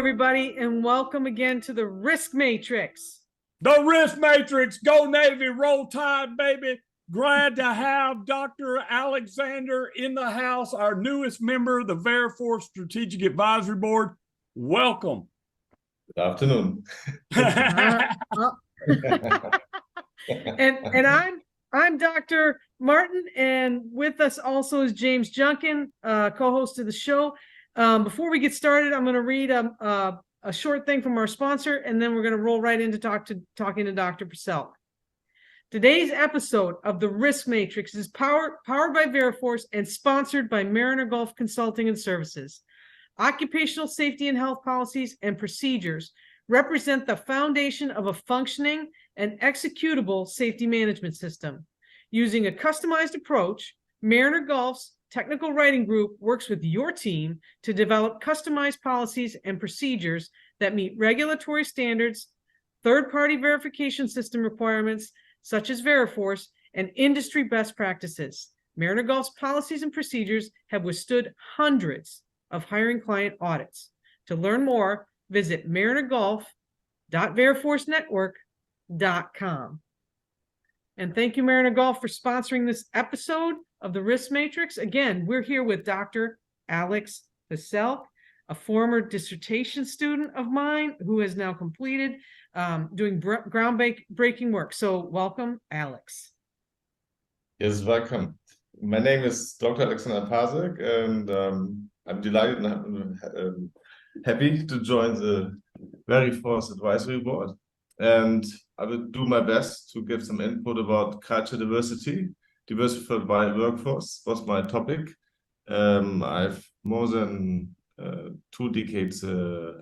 everybody, and welcome again to the Risk Matrix. The Risk Matrix, go Navy, roll tide, baby. Glad to have Dr. Alexander in the house, our newest member of the Veriforce Strategic Advisory Board. Welcome. Good afternoon. And I'm Dr. Martin, and with us also is James Junkin, co-host of the show. Before we get started, I'm going to read a short thing from our sponsor, and then we're going to roll right into talking to Dr. Purcell. Today's episode of the Risk Matrix is powered by Veriforce and sponsored by Mariner Gulf Consulting and Services. Occupational safety and health policies and procedures represent the foundation of a functioning and executable safety management system. Using a customized approach, Mariner Gulf's technical writing group works with your team to develop customized policies and procedures that meet regulatory standards, third-party verification system requirements such as Veriforce, and industry best practices. Mariner Gulf's policies and procedures have withstood hundreds of hiring client audits. To learn more, visit marinergulf.veriforcenetwork.com. And thank you, Mariner Gulf, for sponsoring this episode of the Risk Matrix. Again, we're here with Dr. Alex Purcell, a former dissertation student of mine who has now completed doing groundbreaking work. So welcome, Alex. Yes, welcome. My name is Dr. Alexander Pasek, and I'm delighted and happy to join the Veriforce Advisory Board. And I will do my best to give some input about culture diversity. Diversified by workforce was my topic. I've more than 2 decades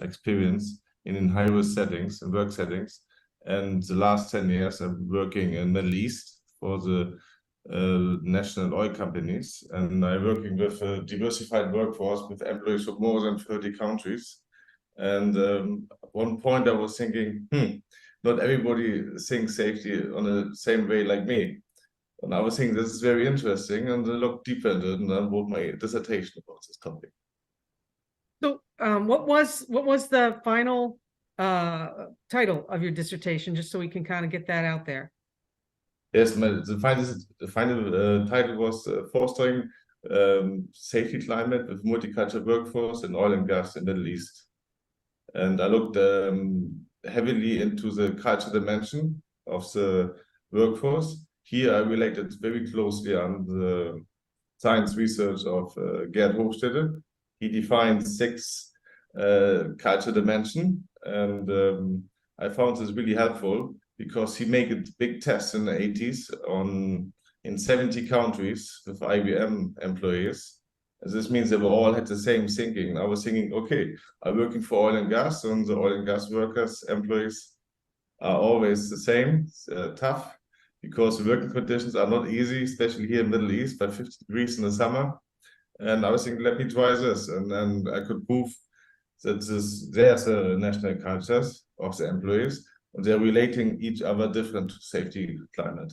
experience in high-risk settings and work settings. And the last 10 years, I'm working in the Middle East for the national oil companies. And I'm working with a diversified workforce with employees from more than 30 countries. And at one point I was thinking, not everybody thinks safety on the same way like me. And I was thinking this is very interesting, and I looked deeper into it, and I wrote my dissertation about this topic. So what was the final title of your dissertation, just so we can kind of get that out there? Yes, the final title was Fostering Safety Climate with Multicultural Workforce in Oil and Gas in the Middle East. And I looked heavily into the cultural dimension of the workforce. Here I related very closely on the science research of Gerd Hofstede. He defined 6 cultural dimensions, and I found this really helpful because he made a big test in the 80s in 70 countries with IBM employees. This means they all had the same thinking. I was thinking, okay, I'm working for oil and gas, and the oil and gas workers, employees are always the same, tough, because the working conditions are not easy, especially here in the Middle East, by 50 degrees in the summer. And I was thinking, let me try this. And then I could prove that there's a national cultures of the employees, and they're relating each other different to safety climate.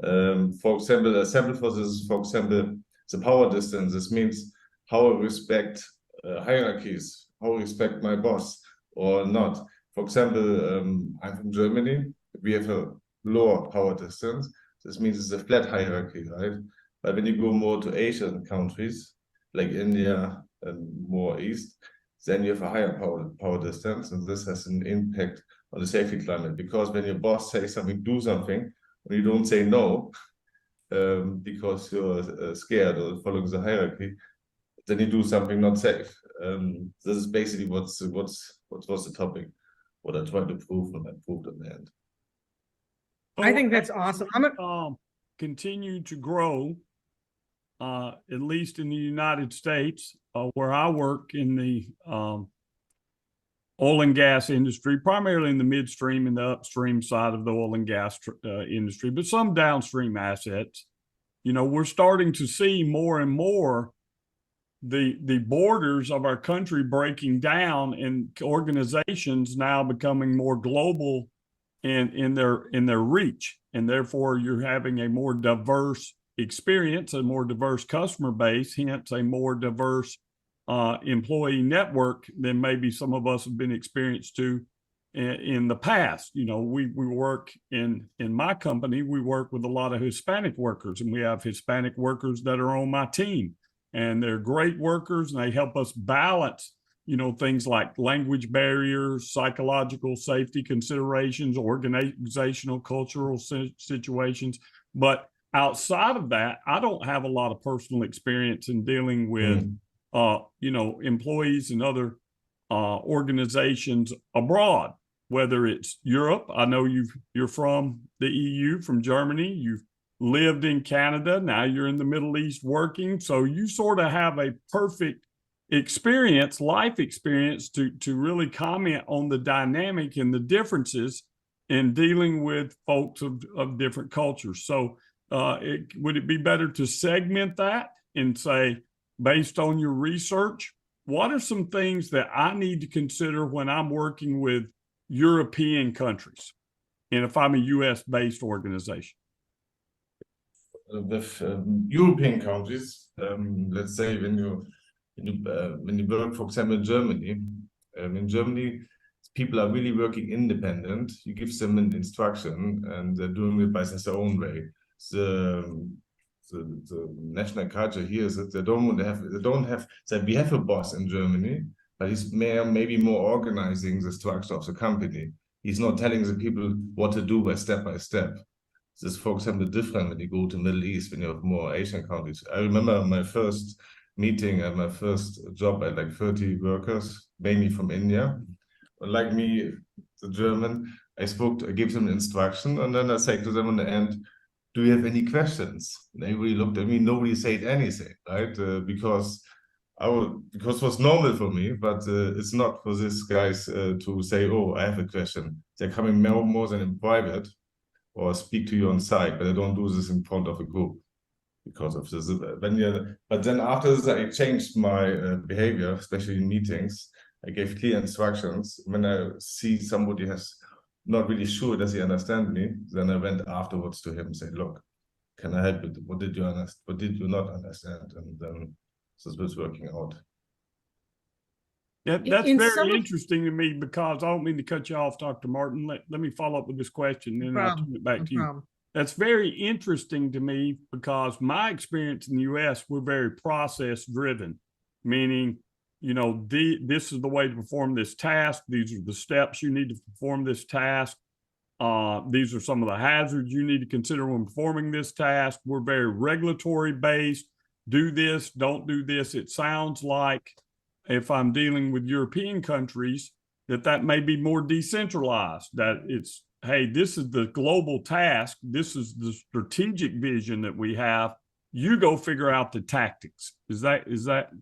For example, a sample for this is, for example, the power distance. This means how I respect hierarchies, how I respect my boss or not. For example, I'm from Germany. We have a lower power distance. This means it's a flat hierarchy, right? But when you go more to Asian countries, like India and more east, then you have a higher power distance, and this has an impact on the safety climate. Because when your boss says something, do something, when you don't say no, because you're scared or following the hierarchy, then you do something not safe. This is basically what was the topic, what I tried to prove, and I proved in the end. I think that's awesome. Continue to grow, at least in the United States, where I work in the oil and gas industry, primarily in the midstream and the upstream side of the oil and gas industry, but some downstream assets. You know, we're starting to see more and more the borders of our country breaking down, and organizations now becoming more global in their reach, and therefore you're having a more diverse experience, a more diverse customer base, hence a more diverse employee network than maybe some of us have been experienced to in the past. You know, we work in my company, we work with a lot of Hispanic workers, and we have Hispanic workers that are on my team, and they're great workers, and they help us balance, you know, things like language barriers, psychological safety considerations, organizational, cultural situations. But outside of that, I don't have a lot of personal experience in dealing with, you know, employees and other organizations abroad, whether it's Europe. I know you're from the EU, from Germany. You've lived in Canada. Now you're in the Middle East working. So you sort of have a perfect experience, life experience, to really comment on the dynamic and the differences in dealing with folks of different cultures. So would it be better to segment that and say, based on your research, what are some things that I need to consider when I'm working with European countries, and if I'm a US-based organization? With European countries, let's say when you work, for example, in Germany, people are really working independent. You give them an instruction, and they're doing it by their own way. The national culture here is that they don't have that we have a boss in Germany, but he's maybe more organizing the structure of the company. He's not telling the people what to do by step. This is, for example, different when you go to Middle East, when you have more Asian countries. I remember my first meeting and my first job at like 30 workers, mainly from India. Like me, the German, I gave them instruction, and then I said to them in the end, do you have any questions? And everybody looked at me, nobody said anything, right? Because it was normal for me, but it's not for these guys to say, oh, I have a question. They're coming more than in private or speak to you on site, but I don't do this in front of a group because of this. But then after this, I changed my behavior, especially in meetings. I gave clear instructions. When I see somebody has not really sure does he understand me, then I went afterwards to him and said, look, can I help you? What did you understand? What did you not understand? And then this was working out. Yeah, that's very interesting to me, because I don't mean to cut you off, Dr. Martin. Let me follow up with this question, and then I'll turn it back to you. That's very interesting to me, because my experience in the US, we're very process driven, meaning, you know, this is the way to perform this task. These are the steps you need to perform this task. These are some of the hazards you need to consider when performing this task. We're very regulatory based. Do this, don't do this. It sounds like, if I'm dealing with European countries, that may be more decentralized, that it's, hey, this is the global task. This is the strategic vision that we have. You go figure out the tactics. Is that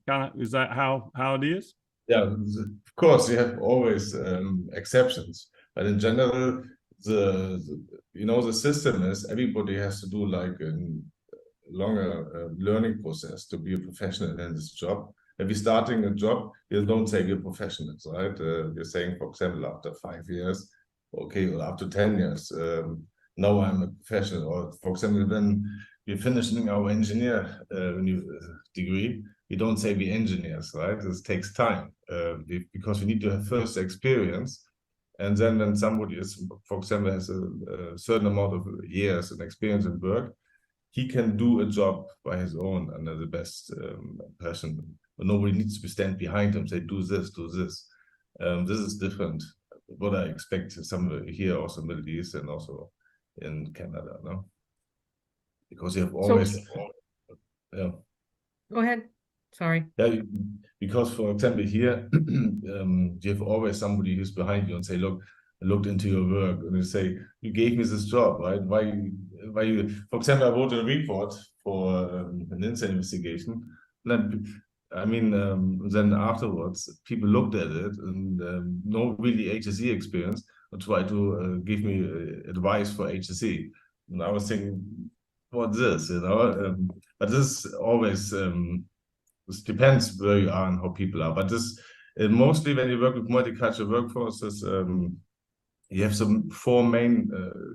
how it is? Yeah, of course, you have always exceptions, but in general, the system is everybody has to do like a longer learning process to be a professional in this job. If you're starting a job, you don't say we're professionals, right? You're saying, for example, after 5 years, okay, or after 10 years, now I'm a professional. Or for example, when we're finishing our engineer degree, we don't say we're engineers, right? This takes time because we need to have first experience. And then when somebody is, for example, has a certain amount of years and experience in work, he can do a job by his own under the best person. But nobody needs to stand behind him, say, do this, do this. This is different. What I expect somewhere here, also Middle East and also in Canada, no? Because you have always, yeah. Go ahead. Sorry. Yeah, because for example here, you have always somebody who's behind you and say, look, I looked into your work, and you say, you gave me this job, right? Why you? For example, I wrote a report for an incident investigation. And then afterwards, people looked at it and no really HSE experience, and tried to give me advice for HSE. And I was thinking, what's this, you know? But this always, this depends where you are and how people are. But this, mostly when you work with multicultural workforces, you have some 4 main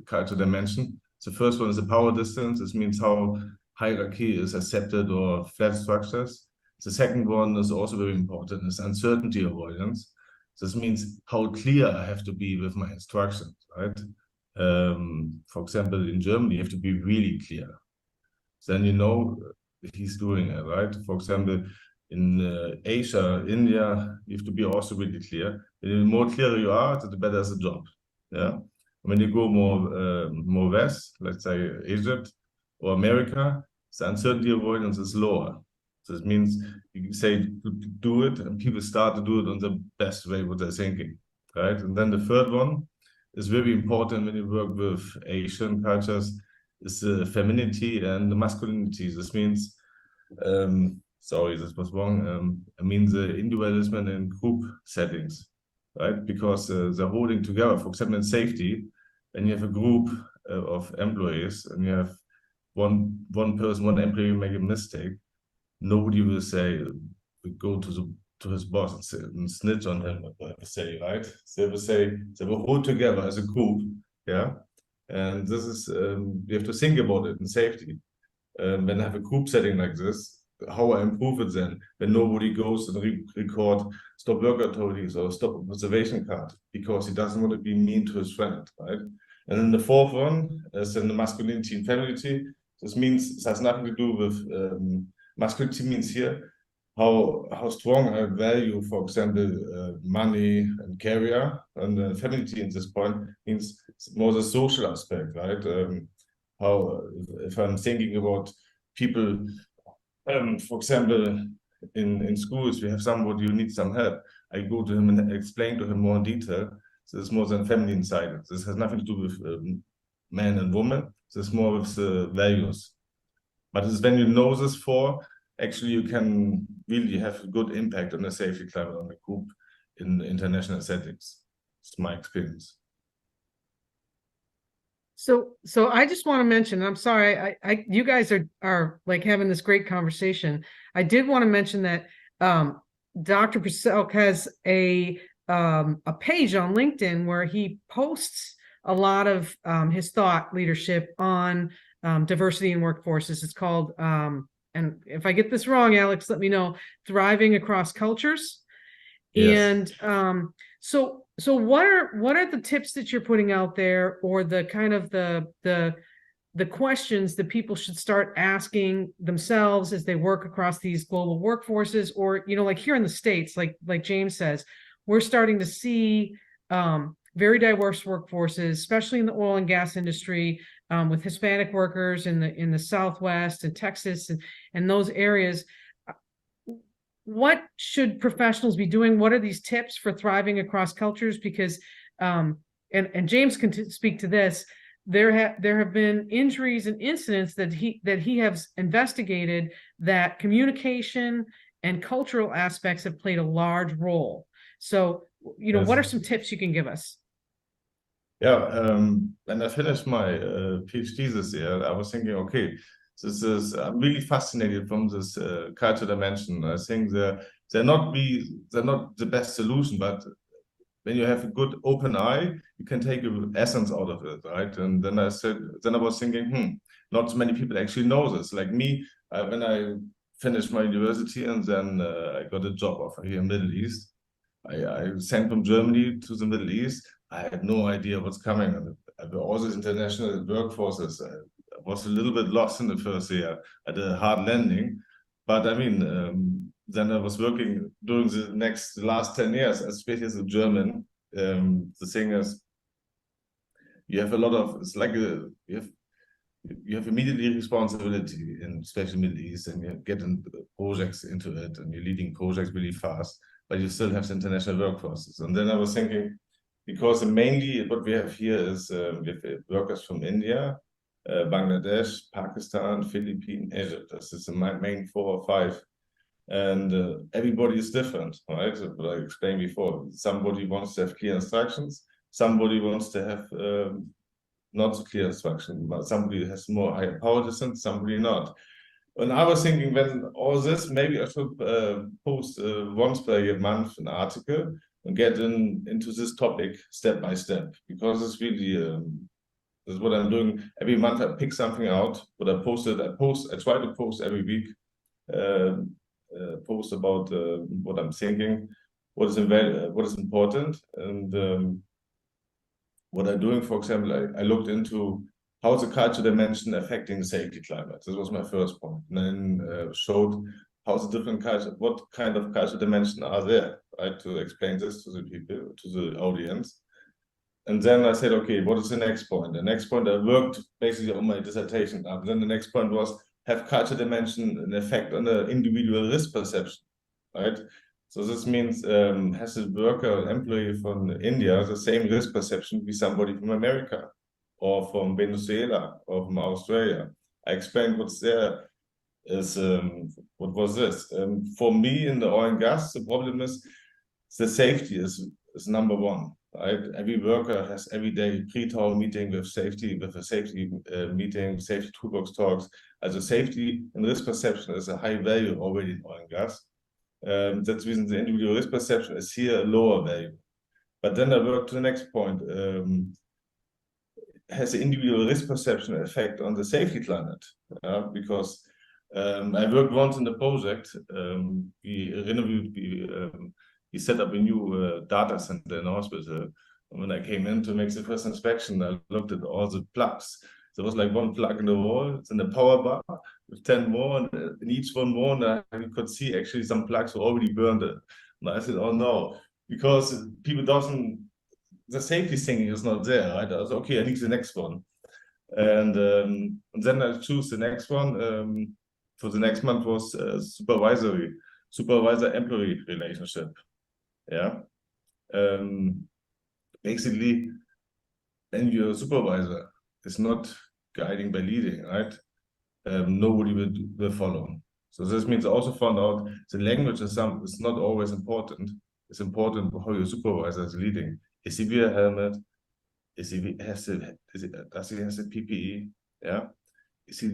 culture dimensions. The first one is the power distance. This means how hierarchy is accepted or flat structures. The second one is also very important, is uncertainty avoidance. This means how clear I have to be with my instructions, right? For example, in Germany, you have to be really clear. Then you know he's doing it, right? For example, in Asia, India, you have to be also really clear. And the more clear you are, the better is the job. Yeah. When you go more west, let's say Egypt or America, the uncertainty avoidance is lower. So this means you say do it, and people start to do it in the best way what they're thinking, right? And then the third one is very important when you work with Asian cultures, is the femininity and the masculinity. This means, sorry, this was wrong. I mean the individualism in group settings, right? Because they're holding together. For example, in safety, when you have a group of employees and you have one person, one employee make a mistake, nobody will say, go to his boss and snitch on him, say, right? They will say, they will hold together as a group, yeah? And this is, you have to think about it in safety. When I have a group setting like this, how I improve it then, when nobody goes and record stop work authorities or stop observation card, because he doesn't want to be mean to his friend, right? And then the fourth one is in the masculinity and femininity. This means, this has nothing to do with, masculinity means here, how strong I value, for example, money and career, and femininity in this point means more the social aspect, right? How, if I'm thinking about people, for example, in schools, we have somebody who needs some help. I go to him and explain to him more in detail. This is more than feminine side. This has nothing to do with man and woman. This is more with the values. But it's when you know this for, actually you can really have a good impact on the safety climate on the group in international settings. It's my experience. So I just want to mention, I'm sorry, you guys are like having this great conversation. I did want to mention that Dr. Purcell has a page on LinkedIn where he posts a lot of his thought leadership on diversity in workforces. It's called, and if I get this wrong, Alex, let me know, Thriving Across Cultures. Yes. And so what are the tips that you're putting out there, or the kind of the questions that people should start asking themselves as they work across these global workforces? Or, you know, like here in the States, like James says, we're starting to see very diverse workforces, especially in the oil and gas industry, with Hispanic workers in the Southwest and Texas and those areas. What should professionals be doing? What are these tips for thriving across cultures? Because, and James can speak to this, there have been injuries and incidents that he has investigated that communication and cultural aspects have played a large role. So, you know, what are some tips you can give us? Yeah, when I finished my PhD this year, I was thinking, okay, I'm really fascinated from this culture dimension. I think they're not the best solution, but when you have a good open eye, you can take an essence out of it, right? And then I was thinking, not so many people actually know this. Like me, when I finished my university and then I got a job offer here in the Middle East, I sent from Germany to the Middle East. I had no idea what's coming. All these international workforces, I was a little bit lost in the first year at a hard landing. But I mean, then I was working during the last 10 years, especially as a German. The thing is, you have a lot of, it's like you have immediately responsibility in especially Middle East, and you get in projects into it, and you're leading projects really fast, but you still have the international workforces. And then I was thinking, because mainly what we have here is we have workers from India, Bangladesh, Pakistan, Philippines, Egypt. This is the main 4 or 5. And everybody is different, right? What I explained before. Somebody wants to have clear instructions. Somebody wants to have not so clear instruction, but somebody has more higher power distance, somebody not. And I was thinking, when all this, maybe I should post once per month an article and get into this topic step by step, because it's really this is what I'm doing. Every month I pick something out, what I posted. I try to post every week post about what I'm thinking, what is important, and what I'm doing. For example, I looked into how is the culture dimension affecting the safety climate. This was my first point. And then showed how's the different culture, what kind of culture dimension are there, right? To explain this to the people, to the audience. And then I said, okay, what is the next point? The next point, I worked basically on my dissertation up. Then the next point was, have culture dimension an effect on the individual risk perception, right? So this means, has the worker or employee from India the same risk perception with somebody from America or from Venezuela or from Australia? I explained what's there is, what was this? For me in the oil and gas, the problem is the safety is number one, right? Every worker has every day pre-town meeting with a safety meeting, safety toolbox talks. As a safety and risk perception is a high value already in oil and gas. That's the reason the individual risk perception is here a lower value. But then I work to the next point. Has the individual risk perception effect on the safety climate? Because I worked once in the project. We set up a new data center in the hospital. And when I came in to make the first inspection, I looked at all the plugs. There was like one plug in the wall, it's in the power bar with 10 more, and in each one more, and I could see actually some plugs were already burned. And I said, oh no, because people the safety thing is not there, right? I was okay, I need the next one. And then I choose the next one. For the next month was supervisor-employee relationship. Yeah. Basically, when your supervisor is not guiding by leading, right? Nobody will follow. So this means I also found out the language is not always important. It's important how your supervisor is leading. Is he wear a helmet? Does he has the PPE? Yeah. Is he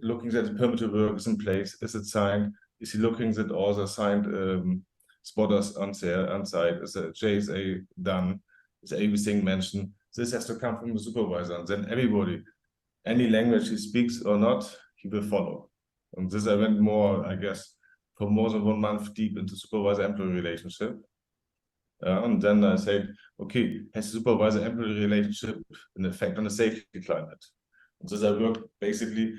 looking that the permit work is in place? Is it signed? Is he looking that all the signed spotters on site? Is the JSA done? Is everything mentioned? This has to come from the supervisor, and then everybody, any language he speaks or not, he will follow. And this I went more, I guess, for more than 1 month deep into supervisor-employee relationship. And then I said, okay, has the supervisor-employee relationship an effect on the safety climate? And this I work basically,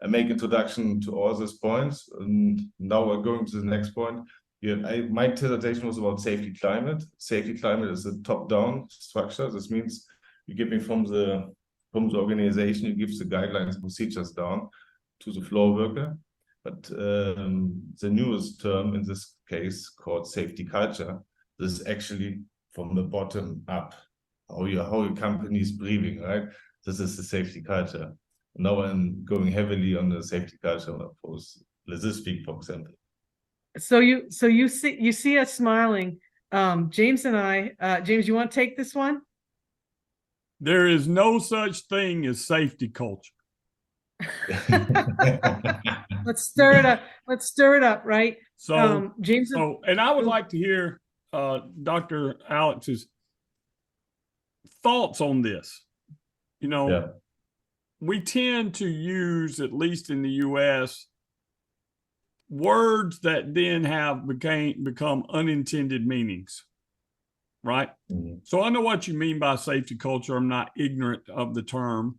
I make introduction to all these points, and now we're going to the next point. Yeah, my dissertation was about safety climate. Safety climate is a top-down structure. This means you're giving from the organization, you give the guidelines and procedures down to the floor worker. But the newest term in this case called safety culture, this is actually from the bottom up, how your company is breathing, right? This is the safety culture. Now I'm going heavily on the safety culture for this week, for example. So you see us smiling. James and I, James, you want to take this one? There is no such thing as safety culture. Let's stir it up. Let's stir it up, right? So, James. And I would like to hear Dr. Alex's thoughts on this. You know, yeah. We tend to use, at least in the US, words that then have become unintended meanings, right? Mm-hmm. So I know what you mean by safety culture. I'm not ignorant of the term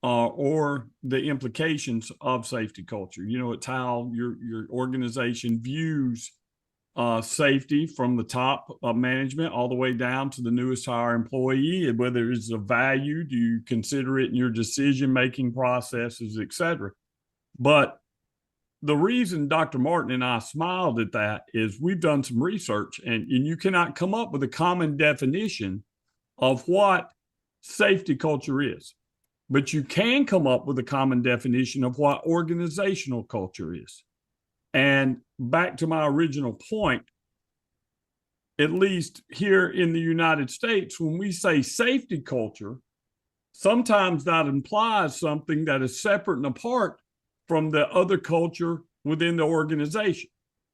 or the implications of safety culture. You know, it's how your organization views safety from the top of management all the way down to the newest hire employee, and whether it's a value, do you consider it in your decision-making processes, et cetera. But the reason Dr. Martin and I smiled at that is we've done some research, and you cannot come up with a common definition of what safety culture is, but you can come up with a common definition of what organizational culture is. And back to my original point, at least here in the United States, when we say safety culture, sometimes that implies something that is separate and apart from the other culture within the organization.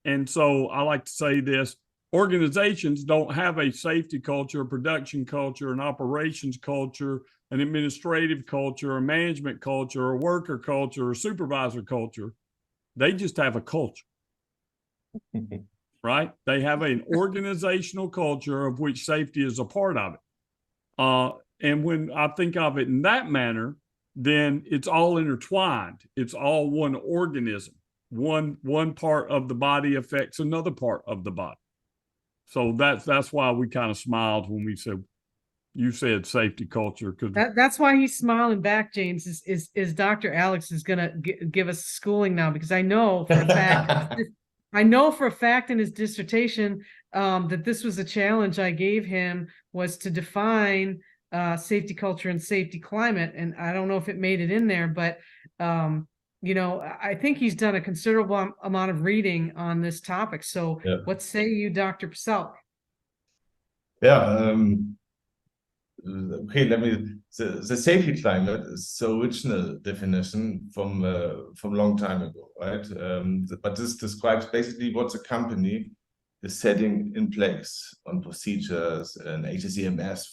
And so I like to say this: organizations don't have a safety culture, a production culture, an operations culture, an administrative culture, a management culture, a worker culture, or supervisor culture. They just have a culture. right? They have an organizational culture of which safety is a part of it. And when I think of it in that manner, then it's all intertwined. It's all one organism. One part of the body affects another part of the body. So that's why we kind of smiled when we said, you said safety culture, because That's why he's smiling back, James, is Dr. Alex is gonna give us schooling now, because I know for a fact I know for a fact in his dissertation that this was a challenge I gave him, was to define safety culture and safety climate. And I don't know if it made it in there, but you know, I think he's done a considerable amount of reading on this topic. So Yeah. what say you, Dr. Paselk? Yeah. Okay, the safety climate is the original definition from long time ago, right? But this describes basically what the company is setting in place on procedures and HSEMS,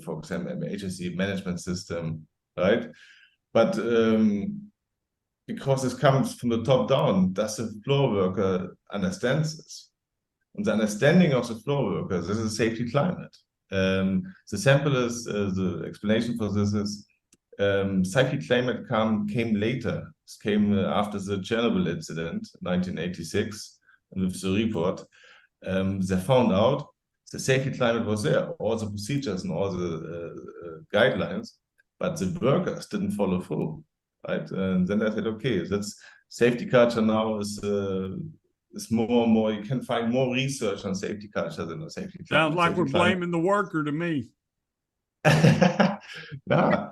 for example, HSE management system, right? But because this comes from the top down, does the floor worker understand this? And the understanding of the floor workers is a safety climate. The simplest the explanation for this is safety climate came later. It came after the Chernobyl incident, 1986, and with the report, they found out the safety climate was there, all the procedures and all the guidelines, but the workers didn't follow through, right? And then I said, okay, that's safety culture now is more and more, you can find more research on safety culture than on safety climate. sounds like we're blaming the worker to me. Nah,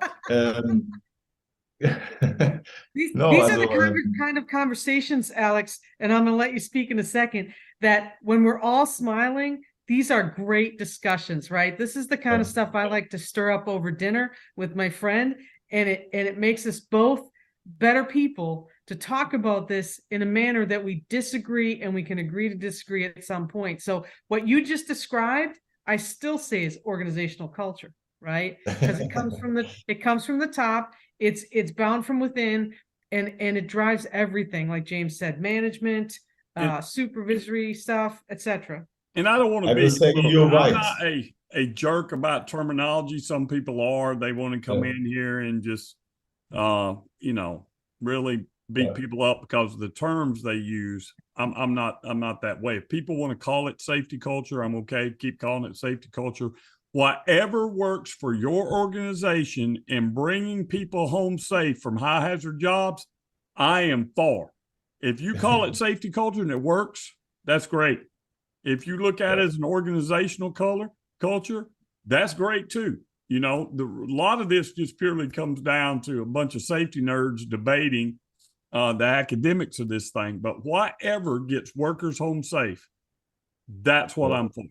These no, are the kind of conversations, Alex, and I'm going to let you speak in a second, that when we're all smiling, these are great discussions, right? This is the kind of stuff I like to stir up over dinner with my friend, and it makes us both better people to talk about this in a manner that we disagree, and we can agree to disagree at some point. So what you just described, I still say is organizational culture, right? Because it comes from the top. It's bound from within, and it drives everything, like James said, management, supervisory stuff, etc. And I don't want to I be, will say you're I'm right. not a jerk about terminology. Some people are. They want to come in here and just, you know, really beat people up because of the terms they use. I'm not that way. If people want to call it safety culture, I'm okay. Keep calling it safety culture. Whatever works for your organization in bringing people home safe from high hazard jobs, I am for. If you call it safety culture and it works, that's great. If you look at it as an organizational culture, that's great too. You know, a lot of this just purely comes down to a bunch of safety nerds debating the academics of this thing. But whatever gets workers home safe, that's what I'm for.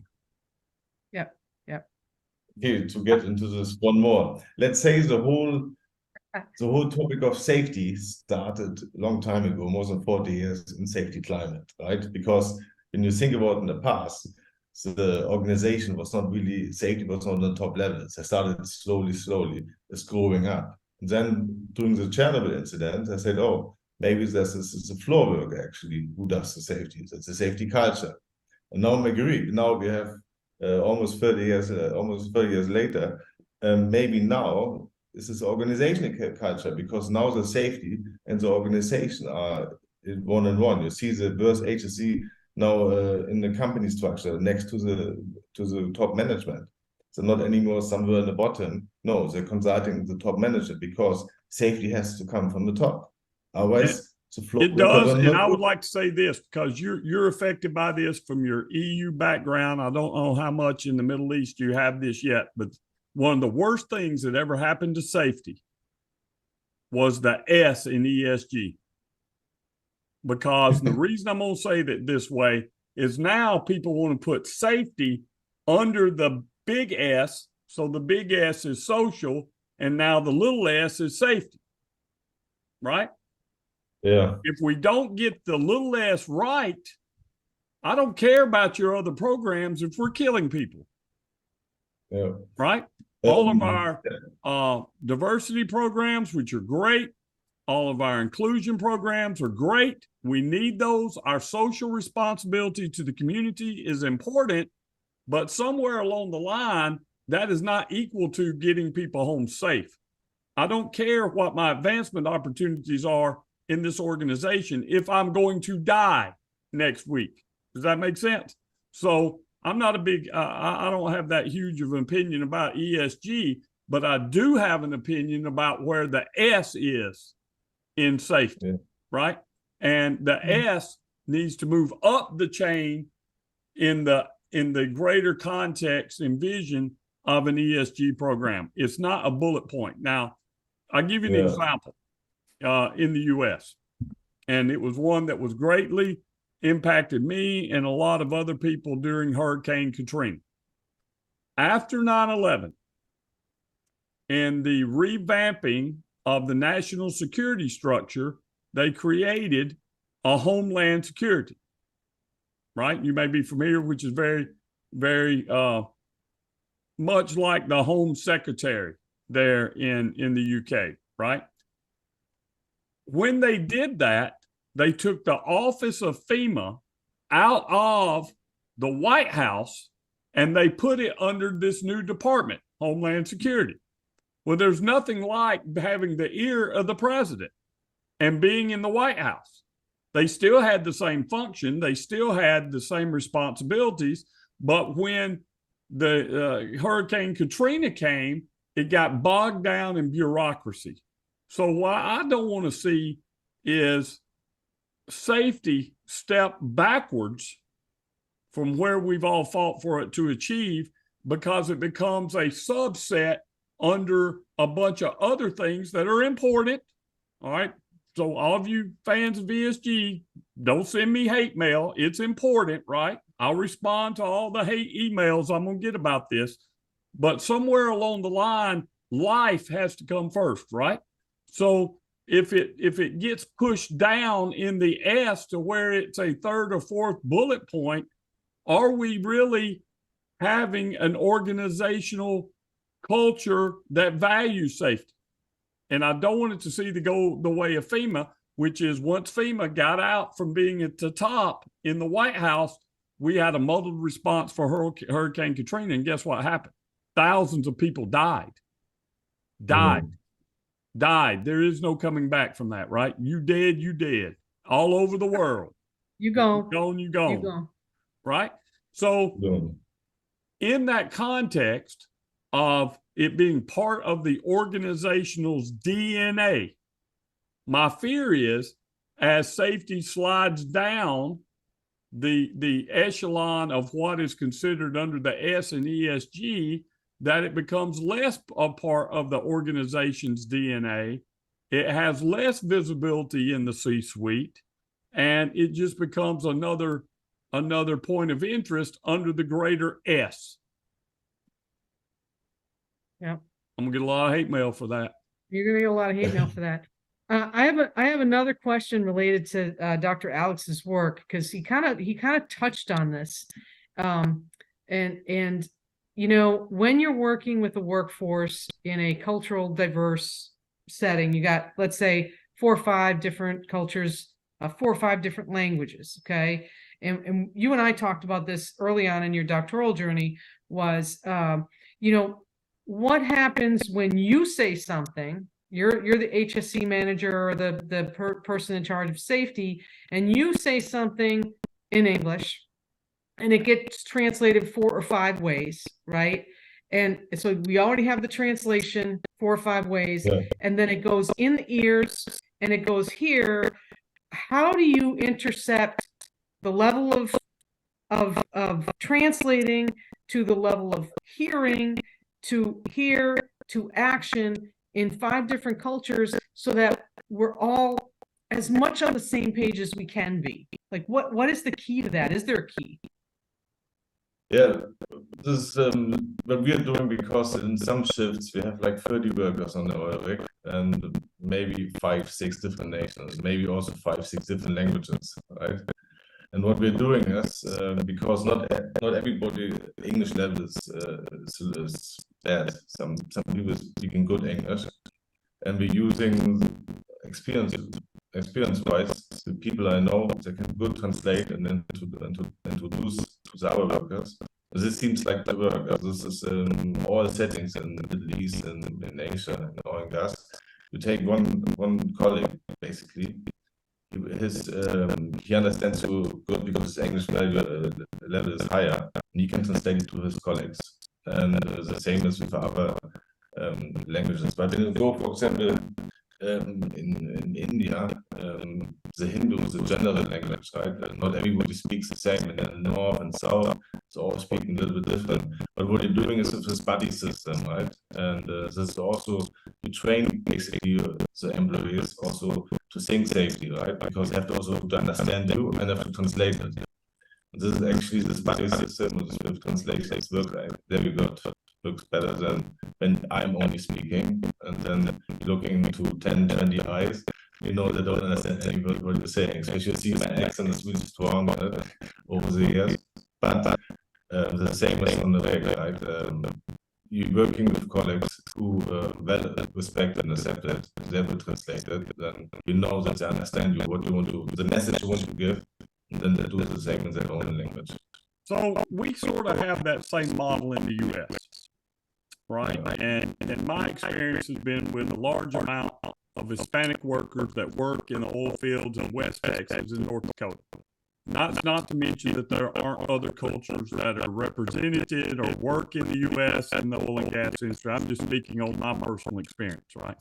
Yep. Okay, to get into this one more. Let's say the whole topic of safety started a long time ago, more than 40 years in safety climate, right? Because when you think about in the past, so the organization was not really, safety was not on the top levels. They started slowly, it's growing up. And then during the Chernobyl incident, I said, oh, maybe this is a floor worker actually who does the safety. That's a safety culture. And now I agree. Now we have almost 30 years later, maybe now this is organizational culture, because now the safety and the organization are one on one. You see the burst HSE now in the company structure next to the top management. So not anymore somewhere in the bottom. No, they're consulting the top manager, because safety has to come from the top. Otherwise, it does, and I would like to say this, because you're affected by this from your EU background. I don't know how much in the Middle East you have this yet, but one of the worst things that ever happened to safety was the S in ESG. Because the reason I'm going to say that this way is now people want to put safety under the big S. So the big S is social, and now the little s is safety, right? Yeah. If we don't get the little s right, I don't care about your other programs if we're killing people. Yeah. Right? All of our diversity programs, which are great, All of our inclusion programs are great. We need those. Our social responsibility to the community is important, but somewhere along the line, that is not equal to getting people home safe. I don't care what my advancement opportunities are in this organization if I'm going to die next week. Does that make sense? So I'm not a big, I don't have that huge of an opinion about ESG, but I do have an opinion about where the S is in safety, right? And the S needs to move up the chain in the greater context and vision of an ESG program. It's not a bullet point. Now, I'll give you an example in the U.S., and it was one that was greatly impacted me and a lot of other people during Hurricane Katrina. After 9/11 and the revamping of the national security structure, they created a Homeland Security, right? You may be familiar, which is very, very much like the Home Secretary there in the UK, right? When they did that, they took the office of FEMA out of the White House and they put it under this new department, Homeland Security. Well, there's nothing like having the ear of the president and being in the White House. They still had the same function. They still had the same responsibilities. But when the Hurricane Katrina came, it got bogged down in bureaucracy. So what I don't want to see is safety step backwards from where we've all fought for it to achieve, because it becomes a subset under a bunch of other things that are important. All right. So all of you fans of VSG, don't send me hate mail. It's important, right? I'll respond to all the hate emails I'm going to get about this. But somewhere along the line, life has to come first, right? So if it gets pushed down in the S to where it's a third or fourth bullet point, are we really having an organizational culture that values safety? And I don't want it to see go the way of FEMA, which is once FEMA got out from being at the top in the White House, we had a muddled response for Hurricane Katrina. And guess what happened? Thousands of people died. There is no coming back from that, right? You dead. All over the world. You gone. You gone. Right? So in that context of it being part of the organizational's DNA, my fear is as safety slides down the echelon of what is considered under the S and ESG, that it becomes less a part of the organization's DNA. It has less visibility in the C-suite, and it just becomes another point of interest under the greater S. Yeah. I'm gonna get a lot of hate mail for that. You're gonna get a lot of hate mail for that. I have another question related to Dr. Alex's work, because he kind of touched on this, and you know, when you're working with a workforce in a cultural diverse setting, you got, let's say, 4 or 5 different cultures, 4 or 5 different languages, okay? And you and I talked about this early on in your doctoral journey, was, you know, what happens when you say something, you're the HSC manager or the person in charge of safety, and you say something in English, and it gets translated 4 or 5 ways, right? And so we already have the translation 4 or 5 ways, and then it goes in the ears and it goes here. How do you intercept the level of translating to the level of hearing, to hear, to action in 5 different cultures, so that we're all as much on the same page as we can be? Like, what is the key to that? Is there a key? Yeah, this is what we are doing, because in some shifts we have like 30 workers on the oil rig, and maybe 5, 6 different nations, maybe also 5, 6 different languages, right? And what we're doing is, because not everybody English level is bad. Some people speaking good English, and we're using experience-wise, the people I know, they can good translate and then to introduce to the other workers. This seems like the work. This is all settings in the Middle East and in Asia and oil and gas. You take one colleague basically. He understands you good because his English level is higher, and he can translate it to his colleagues. And the same is with other languages. But when you go, for example, in India, the Hindu is a general language, right? Not everybody speaks the same in the north and south. It's all speaking a little bit different. But what you're doing is with this buddy system, right? And this is also, you train basically the employees also to think safely, right? Because they have to also to understand you and have to translate it. This is actually this buddy system with translations works very good. Looks better than when I'm only speaking and then looking to 10, 20 eyes. You know, they don't understand any word what you're saying. So you should see my accent is really strong over the years. But the same is on the way, right? You're working with colleagues who well respect and accept it, they will translate it, then you know that they understand you, what you want to, the message you want to give, and then they do the same in their own language. So we sort of have that same model in the U.S., right? And my experience has been with a large amount of Hispanic workers that work in the oil fields in West Texas and North Dakota. Not to mention that there aren't other cultures that are represented or work in the U.S. in the oil and gas industry. I'm just speaking on my personal experience, right?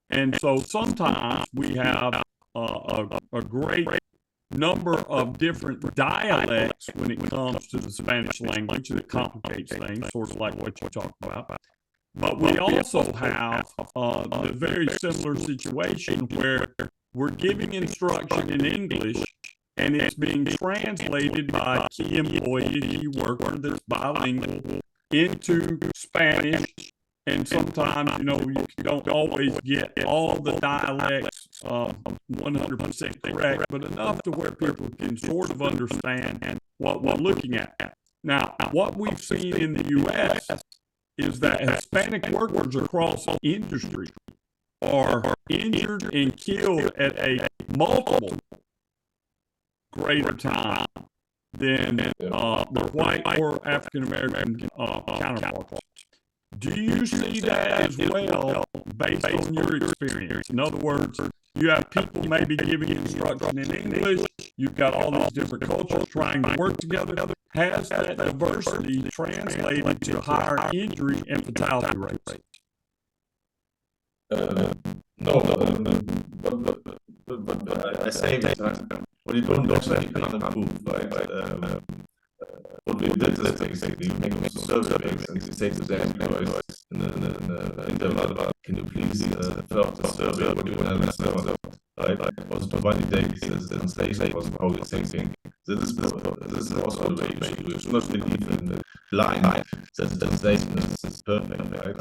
And so sometimes we have a great number of different dialects when it comes to the Spanish language that complicates things, sort of like what you talked about. But we also have the very similar situation where we're giving instruction in English and it's being translated by a key employee, key worker that's bilingual into Spanish. And sometimes, you know, you don't always get all the dialects 100% correct, but enough to where people can sort of understand what we're looking at. Now, what we've seen in the U.S. is that Hispanic workers across industry are injured and killed at a multiple greater time than their white or African American counterparts. Do you see that as well based on your experience? In other words, you have people maybe giving instruction in English, you've got all these different cultures trying to work together. Has that diversity translated to higher injury and fatality rates? No, but I say that what you don't actually can't improve, right? What we did is basically make a survey and say to the employees in the interval, can you please fill out the survey, what you want to understand, right? Also to validate the translation was how you're thinking. This is also the way you should not believe in the blind that the translation is perfect, right?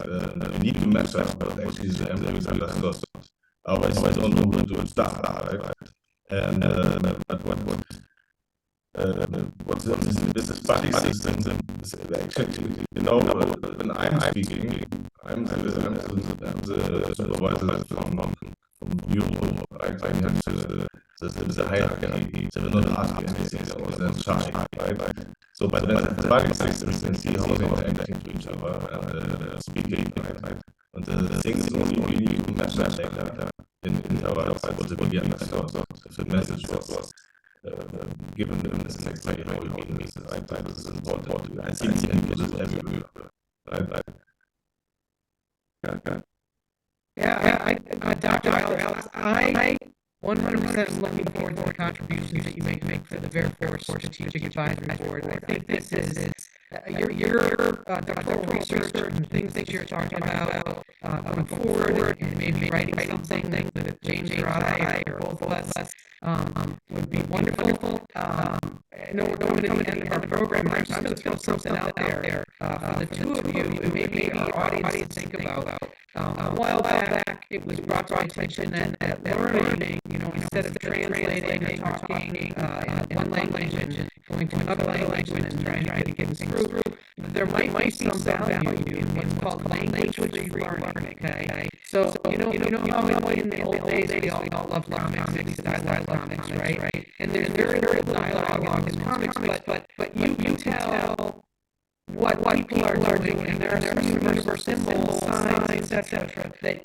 You need to match up what actually the employees understood. Otherwise, you don't know what to start, right? And what's this buddy system is actually, you know, when I'm speaking, I'm the supervisor from Europe, right? I have the hierarchy, they will not ask me anything, they was shy, right? So, but when the buddy system, you can see how they are interacting to each other and speaking, right? And the things only we need to match that data in our what the beginning of the message was. Given them this next way, how you mean this, right? This is important. I think you can do this everywhere, right? Yeah, Dr. Alex, I 100% looking forward to the contributions that you make for the Veriforce Strategic Advisory Board. I think this is your doctoral research and things that you're talking about going forward, and maybe writing something that James or I or both of us would be wonderful. I know we're coming to the end of our program. I'm just going to throw something out there for the two of you, and maybe our audience to think about. A while back, it was brought to my attention that learning, you know, instead of translating or talking in one language and going to another language, into and trying to get through. There might be some value in what's called language-free learning, okay? So, you know how in the old days we all loved comics, at least I love comics, right? And there's very little dialogue in comics, but you can tell what people are doing, and there are some universal symbols, signs, etc. that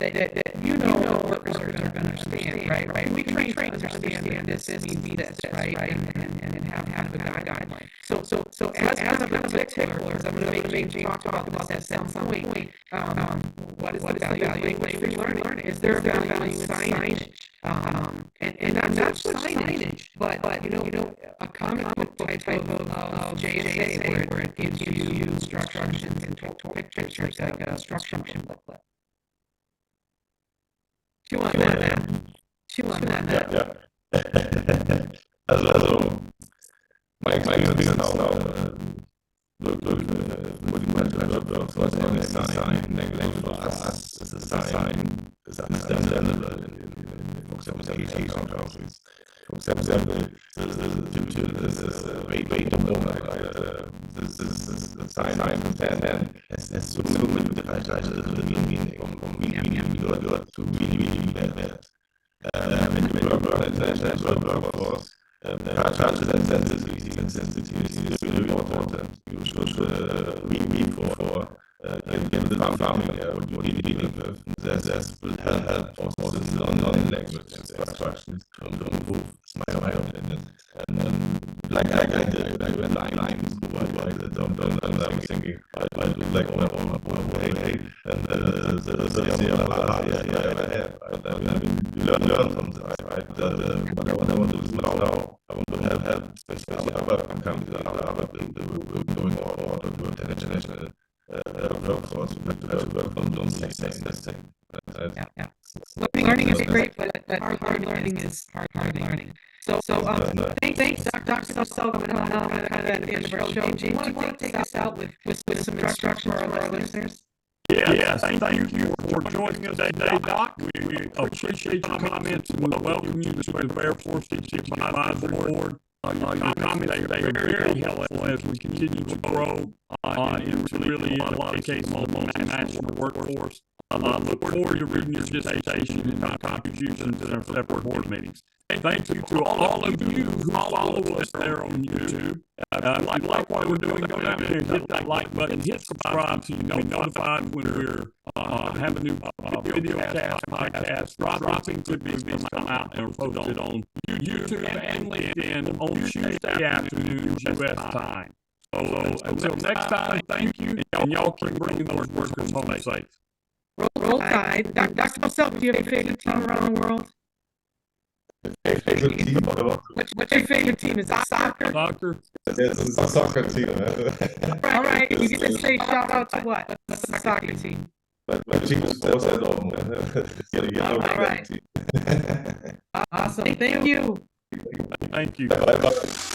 workers are going to understand, right? We train to understand that this means this, right? And have a guideline. So as kind of a tickler, because I'm going to make James talk about this at some point, what is the value of language-free learning? Is there a value in signage? And not just signage, but a comic book type of JSA where it gives you instructions and pictures like a instruction booklet. Chew on that. Ja. Also, mein Experience now, look, what you might have learned was any sign, language for us is a sign, is understandable in Asian countries. For example, this is a way to move, this is the sign and has so many different meaning from really good to really bad. When you work on international workforce, cultural sensitivity is really important. You should read for get the farming what you're dealing with. That will help also the non-language instructions to improve. It's my opinion. And like I did, I went lines to what I was thinking, I do like hey, and I ever had. You learn from this, right? What I want to do is now, I want to help, especially other companies, other people going forward with international workforce, we have to work on those things. Yeah. Learning is great, but hard learning is hard learning. So thanks, Dr. Sell, coming on kind of at the end of our show. Do you want to take us out with some instructions for our listeners? Yeah, thank you for joining us today, Doc. We appreciate your comments and we welcome you to the Veriforce Teaching Advisory Board. Your comments are very helpful as we continue to grow and to really advocate the multinational workforce. Look forward to reading your dissertation and your contributions in our separate board meetings. Thank you to all of you who follow us there on YouTube. Like what we're doing, go down there and hit that like button, hit subscribe so you know notified when we're have a new video cast, podcast, dropping good videos come out and are posted on YouTube and LinkedIn on Tuesday afternoons U.S. time. So until next time, thank you, and y'all keep bringing those workers home safe. Roll Tide. Dr. Self, do you have a favorite team around the world? Favorite team? What's your favorite team? Is it soccer? Soccer. Yes, it's a soccer team. All right, you get to say shout out to what? What's the soccer team? My team is Force at Dortmund. All right. Awesome. Thank you. Thank you. Bye.